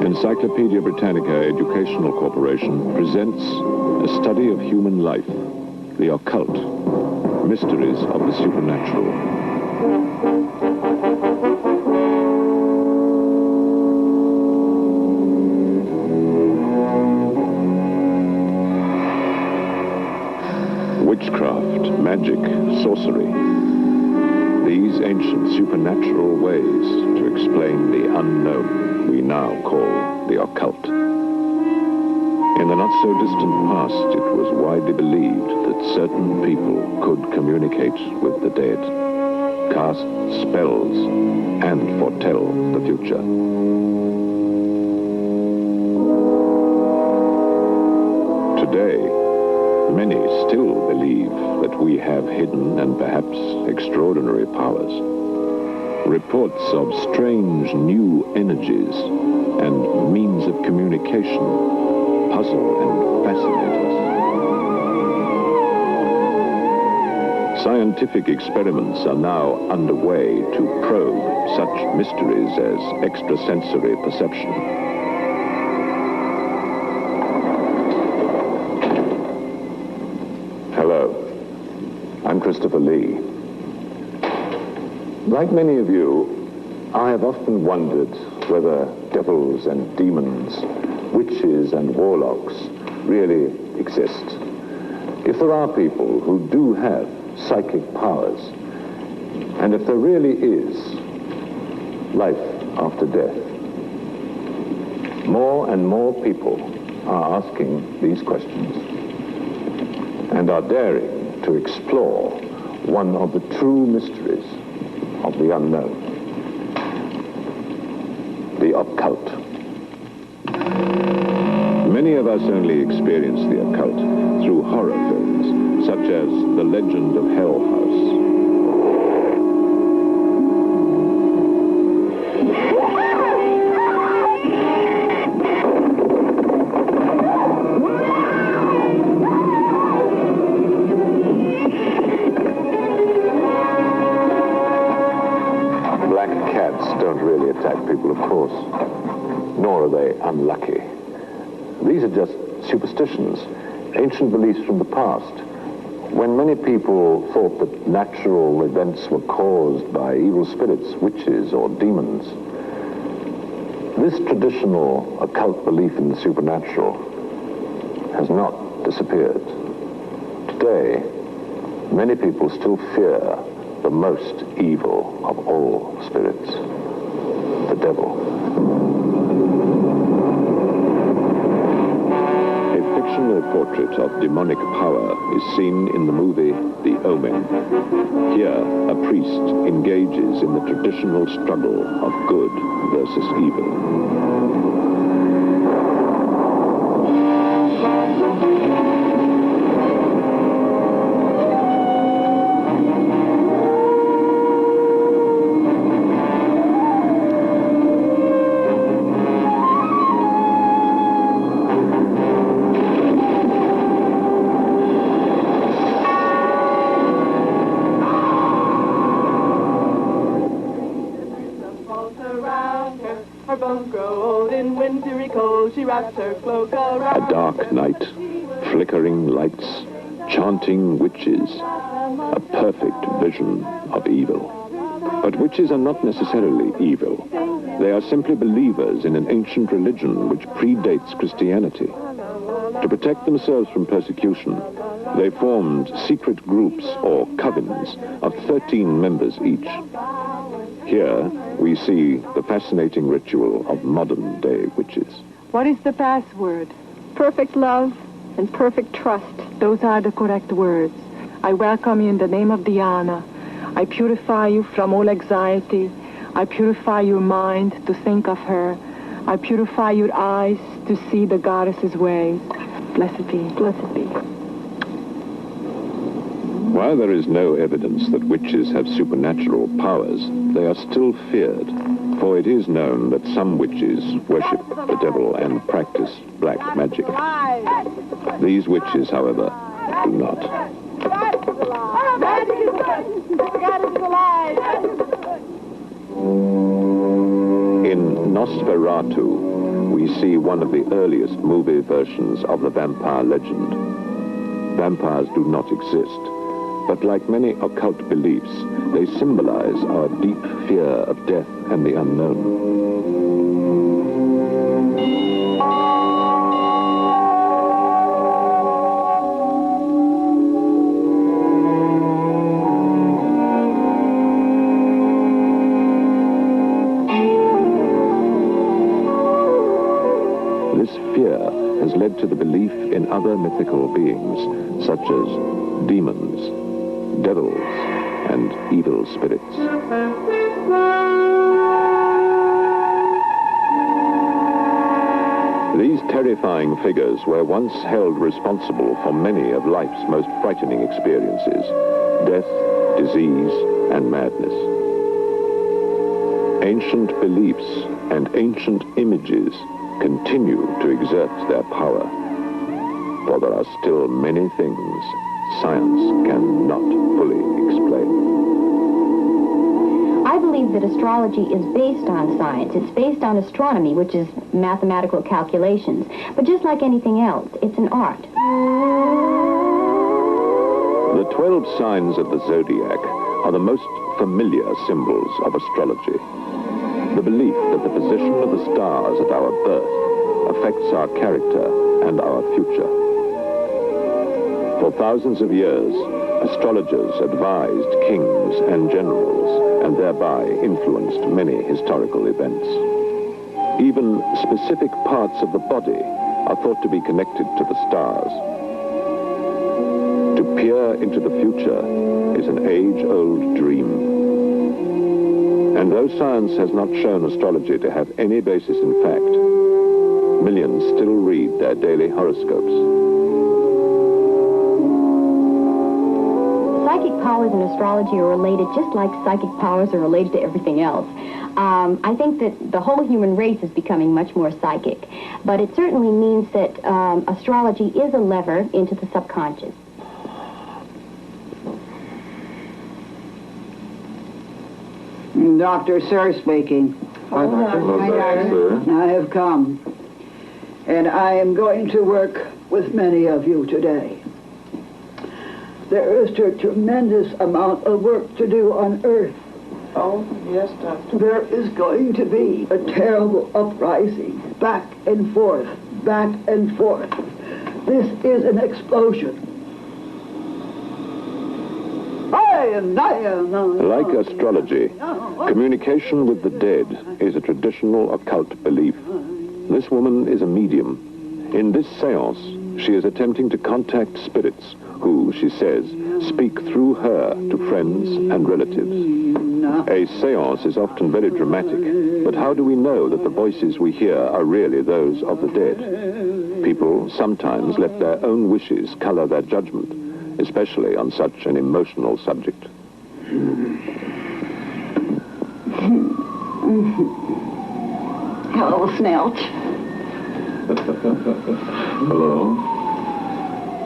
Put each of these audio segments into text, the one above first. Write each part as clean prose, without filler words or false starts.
Encyclopedia Britannica Educational Corporation presents a study of human life, the occult, mysteries of the supernatural. Witchcraft, magic, sorcery. These ancient supernatural ways to explain the unknown we now call the occult. In the not-so-distant past, it was widely believed that certain people could communicate with the dead, cast spells, and foretell the future. Today, many still believe that we have hidden and perhaps extraordinary powers. Reports of strange new energies and means of communication puzzle and fascinate us. Scientific experiments are now underway to probe such mysteries as extrasensory perception. Hello, I'm Christopher Lee. Like many of you, I have often wondered whether devils and demons, witches and warlocks really exist. If there are people who do have psychic powers, and if there really is life after death. More and more people are asking these questions and are daring to explore one of the true mysteries of the unknown, the occult. Many of us only experience the occult through horror films, such as The Legend of Hell House. People, of course, nor are they unlucky. These are just superstitions, ancient beliefs from the past, when many people thought that natural events were caused by evil spirits, witches, or demons. This traditional occult belief in the supernatural has not disappeared. Today, many people still fear the most evil of all spirits, the devil. A fictional portrait of demonic power is seen in the movie The Omen. Here, a priest engages in the traditional struggle of good versus evil. A dark night, flickering lights, chanting witches, a perfect vision of evil. But witches are not necessarily evil. They are simply believers in an ancient religion which predates Christianity. To protect themselves from persecution, they formed secret groups or covens of 13 members each. Here we see the fascinating ritual of modern-day witches. What is the password? Perfect love and perfect trust. Those are the correct words. I welcome you in the name of Diana. I purify you from all anxiety. I purify your mind to think of her. I purify your eyes to see the goddess's ways. Blessed be. Blessed be. While there is no evidence that witches have supernatural powers, they are still feared, for it is known that some witches worship the devil and practice black magic. These witches, however, do not. In Nosferatu, we we see one of the earliest movie versions of the vampire legend. Vampires do not exist, but like many occult beliefs, they symbolize our deep fear of death and the unknown. This fear has led to the belief in other mythical beings, such as demons, devils, and evil spirits. These terrifying figures were once held responsible for many of life's most frightening experiences: death, disease, and madness. Ancient beliefs and ancient images continue to exert their power, for there are still many things science cannot fully explain. I believe that astrology is based on science. It's based on astronomy, which is mathematical calculations. But just like anything else, it's an art. The 12 signs of the zodiac are the most familiar symbols of astrology. The belief that the position of the stars at our birth affects our character and our future. For thousands of years, astrologers advised kings and generals and thereby influenced many historical events. Even specific parts of the body are thought to be connected to the stars. To peer into the future is an age-old dream. And though science has not shown astrology to have any basis in fact, millions still read their daily horoscopes. Psychic powers and astrology are related just like psychic powers are related to everything else. I think that the whole human race is becoming much more psychic, but it certainly means that astrology is a lever into the subconscious. Dr. Sir speaking. I have come, and I am going to work with many of you today. There is a tremendous amount of work to do on Earth. Oh, yes, Doctor. There is going to be a terrible uprising, back and forth, back and forth. This is an explosion. Like astrology, communication with the dead is a traditional occult belief. This woman is a medium. In this seance, she is attempting to contact spirits who, she says, speak through her to friends and relatives. A seance is often very dramatic, but how do we know that the voices we hear are really those of the dead? People sometimes let their own wishes color their judgment, especially on such an emotional subject. Hello, Snelch. Hello.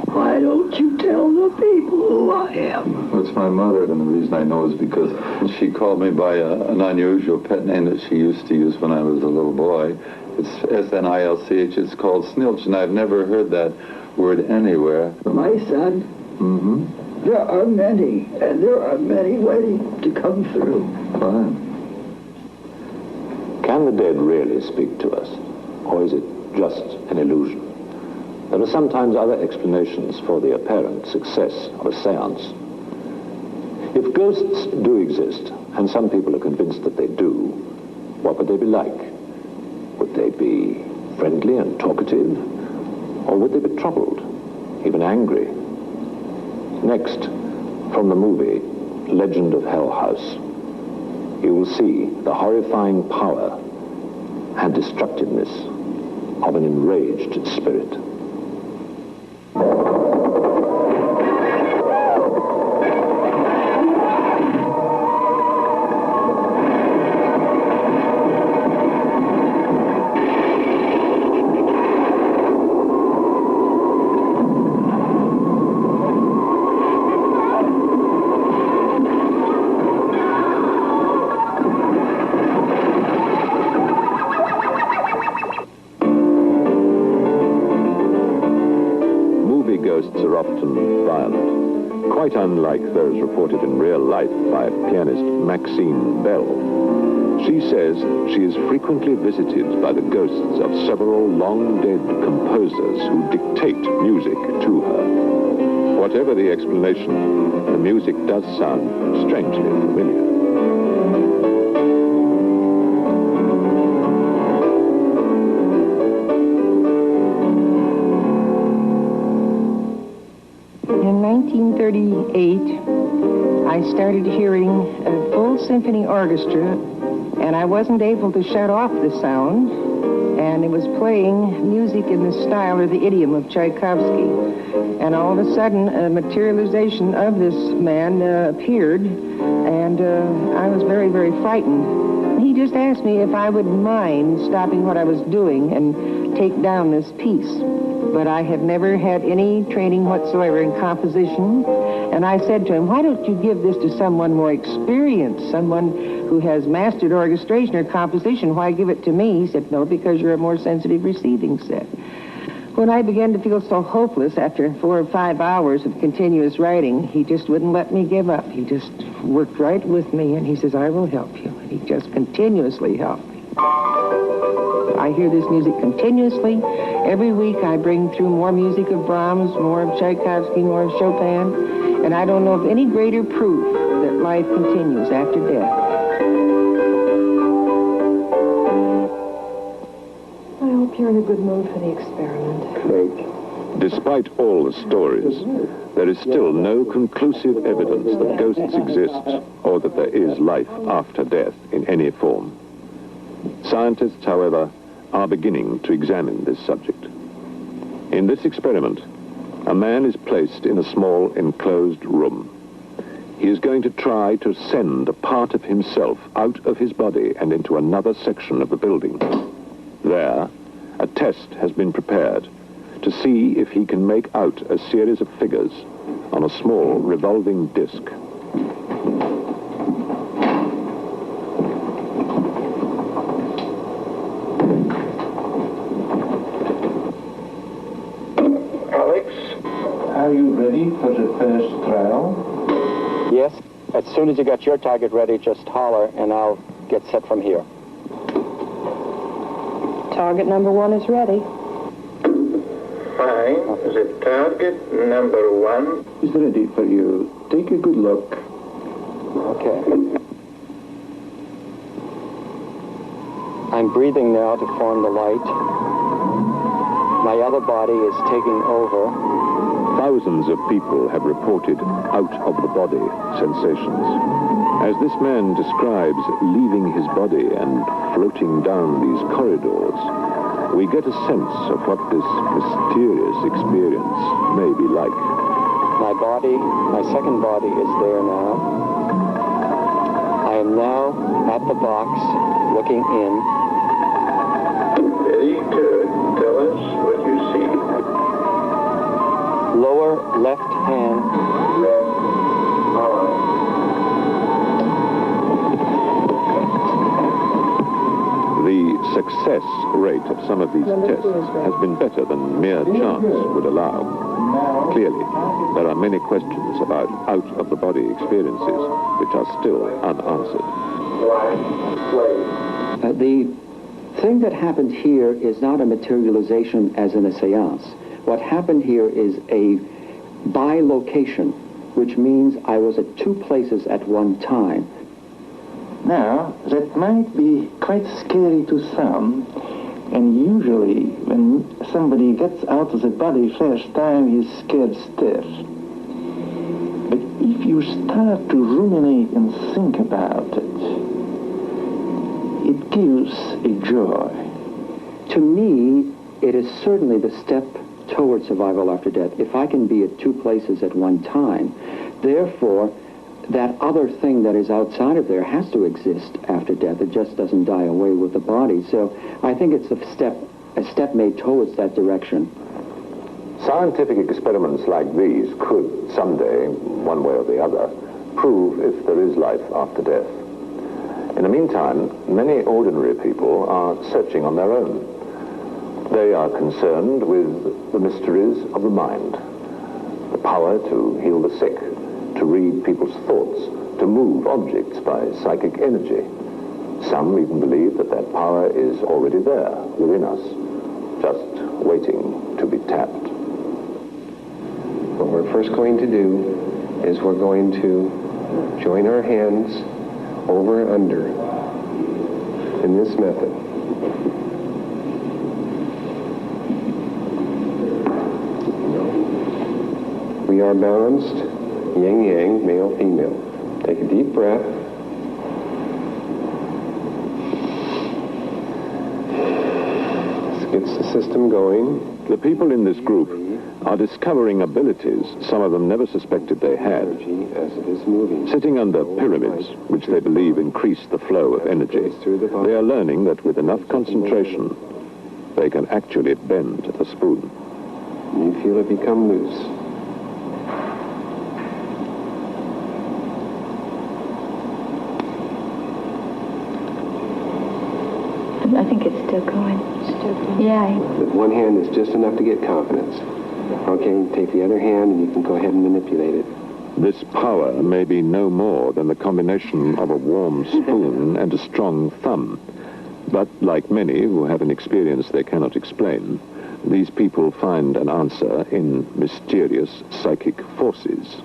Why don't you tell the people who I am? Well, it's my mother, and the reason I know is because she called me by an unusual pet name that she used to use when I was a little boy. It's S-N-I-L-C-H. It's called Snilch, and I've never heard that word anywhere. My son, there are many, and there are many waiting to come through. Fine. Can the dead really speak to us, or is it just an illusion? There are sometimes other explanations for the apparent success of a seance. If ghosts do exist, and some people are convinced that they do, what would they be like? Would they be friendly and talkative? Or would they be troubled, even angry? Next, from the movie Legend of Hell House, you will see the horrifying power and destructiveness of an enraged spirit. ghosts are often violent, quite unlike those reported in real life by pianist Maxine Bell. She says she is frequently visited by the ghosts of several long-dead composers who dictate music to her. Whatever the explanation, the music does sound strangely familiar. In 1938, I started hearing a full symphony orchestra, and I wasn't able to shut off the sound, and it was playing music in the style or the idiom of Tchaikovsky. And all of a sudden, a materialization of this man appeared, and I was very, very frightened. He just asked me if I would mind stopping what I was doing and take down this piece. But I had never had any training whatsoever in composition. And I said to him, why don't you give this to someone more experienced, someone who has mastered orchestration or composition? Why give it to me? He said, no, because you're a more sensitive receiving set. When I began to feel so hopeless after 4 or 5 hours of continuous writing, he just wouldn't let me give up. He just worked right with me, and he says, I will help you. And he just continuously helped me. I hear this music continuously. Every week I bring through more music of Brahms, more of Tchaikovsky, more of Chopin, and I don't know of any greater proof that life continues after death. I hope you're in a good mood for the experiment. Great. Despite all the stories, there is still no conclusive evidence that ghosts exist or that there is life after death in any form. Scientists, however, are beginning to examine this subject. In this experiment, a man is placed in a small enclosed room. He is going to try to send a part of himself out of his body and into another section of the building. There, a test has been prepared to see if he can make out a series of figures on a small revolving disc. Are you ready for the first trial? Yes. As soon as you got your target ready, just holler, and I'll get set from here. Target number 1 is ready. Fine. The target number 1 is ready for you. Take a good look. Okay. I'm breathing now to form the light. My other body is taking over. Thousands of people have reported out-of-the-body sensations. As this man describes leaving his body and floating down these corridors, we get a sense of what this mysterious experience may be like. My body, my second body is there now. I am now at the box, looking in. Very good. Tell us what you see. Lower left hand. Left arm. The success rate of some of these tests has been better than mere chance would allow. Clearly, there are many questions about out-of-the-body experiences which are still unanswered. The thing that happened here is not a materialization as in a seance. What happened here is a bilocation, which means I was at 2 places at one time. Now, that might be quite scary to some, and usually when somebody gets out of the body first time, he's scared stiff. But if you start to ruminate and think about it, it gives a joy. To me, it is certainly the step toward survival after death. If I can be at 2 places at one time, therefore, that other thing that is outside of there has to exist after death. It just doesn't die away with the body. So I think it's a step made towards that direction. Scientific experiments like these could someday, one way or the other, prove if there is life after death. In the meantime, many ordinary people are searching on their own. They are concerned with the mysteries of the mind, the power to heal the sick, to read people's thoughts, to move objects by psychic energy. Some even believe that that power is already there within us, just waiting to be tapped. What we're first going to do is we're going to join our hands over and under in this method. We are balanced, yin-yang, male-female. Take a deep breath. This gets the system going. The people in this group are discovering abilities some of them never suspected they had. As it is moving. Sitting under pyramids, which they believe increase the flow of energy, they are learning that with enough concentration, they can actually bend a spoon. You feel it become loose. I think it's still going. Yeah. One hand is just enough to get confidence. Okay, take the other hand and you can go ahead and manipulate it. This power may be no more than the combination of a warm spoon and a strong thumb. But like many who have an experience they cannot explain, these people find an answer in mysterious psychic forces.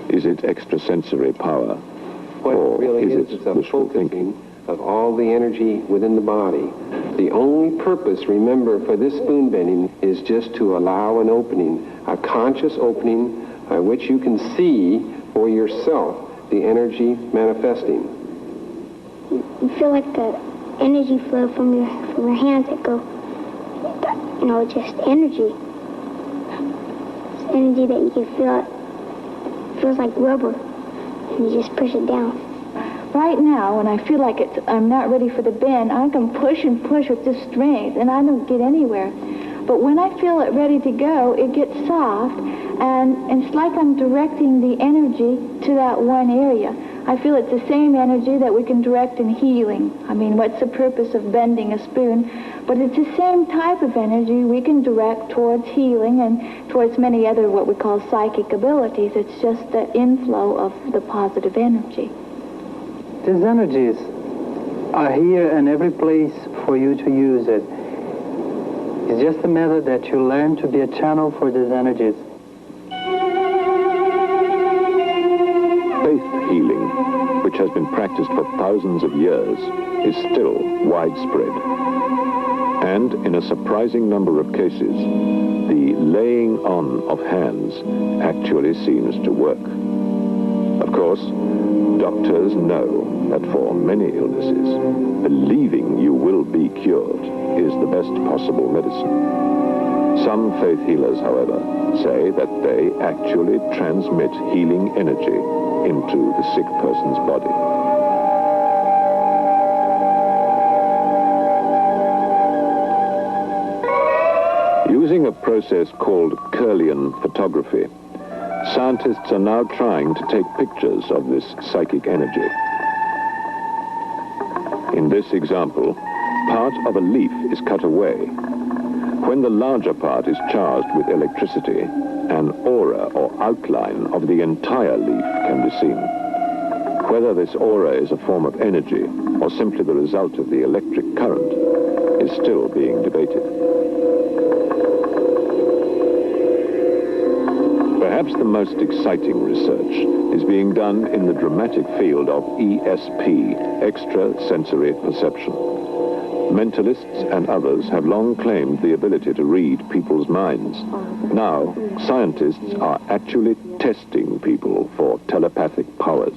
Is it extrasensory power? What or really is is it a wishful focusing thinking? of all the energy within the body. The only purpose, remember, for this spoon bending is just to allow an opening, a conscious opening by which you can see for yourself the energy manifesting. You feel like the energy flow from your hands that go, just energy. It's energy that you can feel. It feels like rubber, and you just push it down. Right now, when I feel like I'm not ready for the bend, I can push and push with this strength, and I don't get anywhere. But when I feel it ready to go, it gets soft, and it's like I'm directing the energy to that one area. I feel it's the same energy that we can direct in healing. I mean, what's the purpose of bending a spoon? But it's the same type of energy we can direct towards healing and towards many other what we call psychic abilities. It's just the inflow of the positive energy. These energies are here in every place for you to use it. It's just a matter that you learn to be a channel for these energies. Faith healing, which has been practiced for thousands of years, is still widespread. And in a surprising number of cases, the laying on of hands actually seems to work. Of course, doctors know that for many illnesses, believing you will be cured is the best possible medicine. Some faith healers, however, say that they actually transmit healing energy into the sick person's body. Using a process called Kirlian photography, scientists are now trying to take pictures of this psychic energy. In this example, part of a leaf is cut away. When the larger part is charged with electricity, an aura or outline of the entire leaf can be seen. Whether this aura is a form of energy or simply the result of the electric current is still being debated. Perhaps the most exciting research is being done in the dramatic field of ESP, extrasensory perception. Mentalists and others have long claimed the ability to read people's minds. Now, scientists are actually testing people for telepathic powers.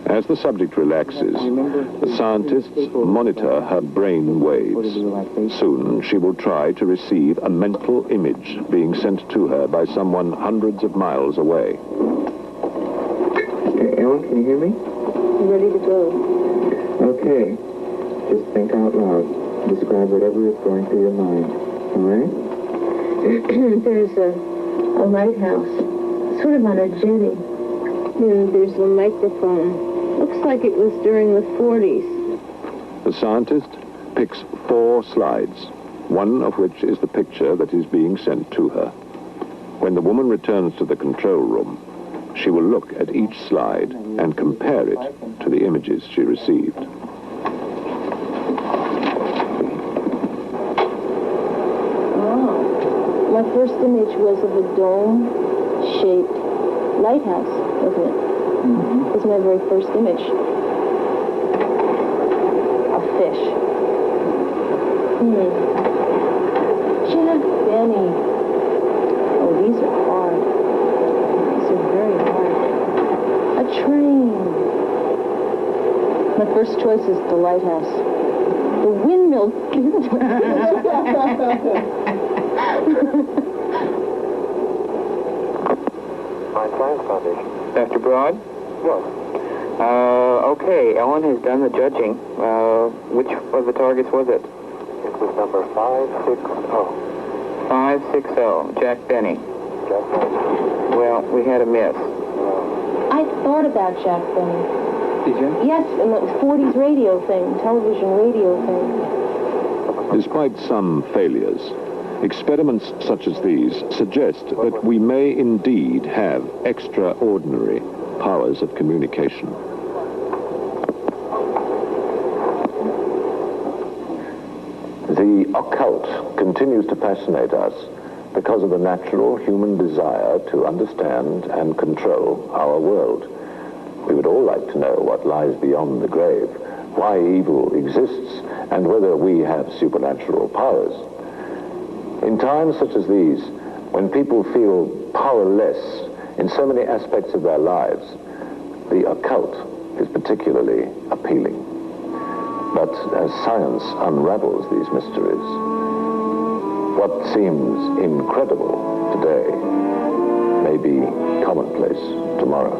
As the subject relaxes, the scientists monitor her brain waves. Soon, she will try to receive a mental image being sent to her by someone hundreds of miles away. Ellen, can you hear me? I'm ready to go. Okay. Just think out loud. Describe whatever is going through your mind. All right? There's a lighthouse, sort of on a jetty. And there's a microphone. Looks like it was during the 40s. The scientist picks 4 slides. one of which is the picture that is being sent to her. When the woman returns to the control room, she will look at each slide and compare it to the images she received. My first image was of a dome-shaped lighthouse, wasn't it? It was my very first image. A fish. Jack Benny. Oh, these are hard. These are very hard. A train. My first choice is the lighthouse. The windmill. Dr. Broad? Yes. Okay, Ellen has done the judging. Which of the targets was it? It was number 560. 560, Jack Benny. Jack Benny. Well, we had a miss. I thought about Jack Benny. Did you? Yes, in the 40s radio thing, television radio thing. Despite some failures, experiments such as these suggest that we may indeed have extraordinary powers of communication. The occult continues to fascinate us because of the natural human desire to understand and control our world. We would all like to know what lies beyond the grave, why evil exists, and whether we have supernatural powers. In times such as these, when people feel powerless in so many aspects of their lives, the occult is particularly appealing. But as science unravels these mysteries, what seems incredible today may be commonplace tomorrow.